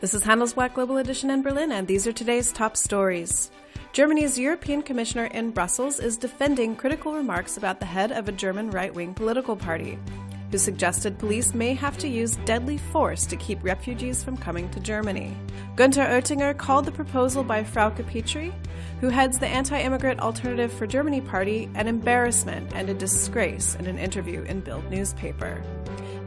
This is Handelsblatt Global Edition in Berlin, and these are today's top stories. Germany's European Commissioner in Brussels is defending critical remarks about the head of a German right-wing political party, who suggested police may have to use deadly force to keep refugees from coming to Germany. Günther Oettinger called the proposal by Frauke Petry, who heads the anti-immigrant Alternative for Germany party, an embarrassment and a disgrace in an interview in Bild newspaper.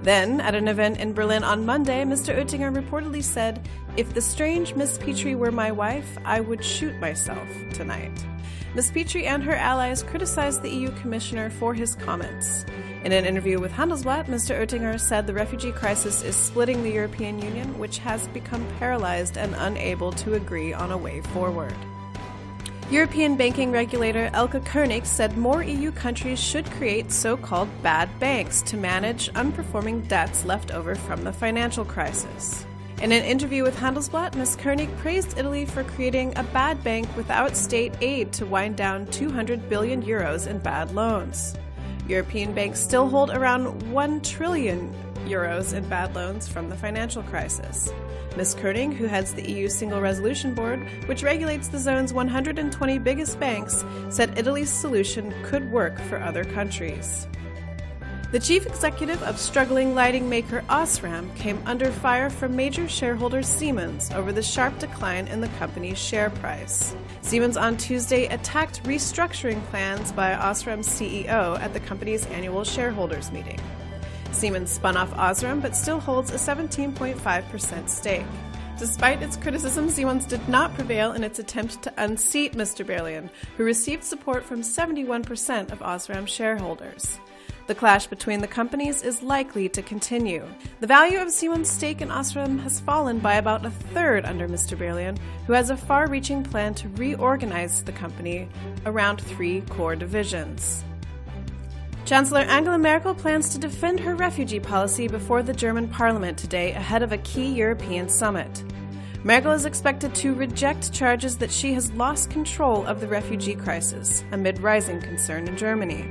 Then, at an event in Berlin on Monday, Mr. Oettinger reportedly said, "If the strange Miss Petry were my wife, I would shoot myself tonight." Miss Petry and her allies criticized the EU Commissioner for his comments. In an interview with Handelsblatt, Mr. Oettinger said the refugee crisis is splitting the European Union, which has become paralyzed and unable to agree on a way forward. European banking regulator Elke König said more EU countries should create so-called bad banks to manage unperforming debts left over from the financial crisis. In an interview with Handelsblatt, Ms. König praised Italy for creating a bad bank without state aid to wind down 200 billion euros in bad loans. European banks still hold around 1 trillion euros in bad loans from the financial crisis. Ms. Koenig, who heads the EU Single Resolution Board, which regulates the zone's 120 biggest banks, said Italy's solution could work for other countries. The chief executive of struggling lighting maker Osram came under fire from major shareholder Siemens over the sharp decline in the company's share price. Siemens on Tuesday attacked restructuring plans by Osram's CEO at the company's annual shareholders meeting. Siemens spun off Osram but still holds a 17.5% stake. Despite its criticism, Siemens did not prevail in its attempt to unseat Mr. Berlian, who received support from 71% of Osram shareholders. The clash between the companies is likely to continue. The value of Siemens' stake in Osram has fallen by about a third under Mr. Berlian, who has a far-reaching plan to reorganize the company around 3 core divisions. Chancellor Angela Merkel plans to defend her refugee policy before the German parliament today ahead of a key European summit. Merkel is expected to reject charges that she has lost control of the refugee crisis amid rising concern in Germany.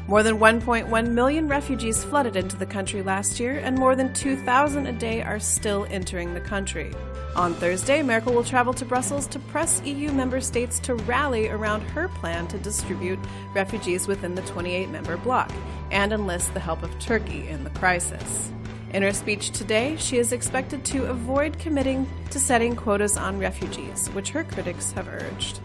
More than 1.1 million refugees flooded into the country last year, and more than 2,000 a day are still entering the country. On Thursday, Merkel will travel to Brussels to press EU member states to rally around her plan to distribute refugees within the 28-member bloc and enlist the help of Turkey in the crisis. In her speech today, she is expected to avoid committing to setting quotas on refugees, which her critics have urged.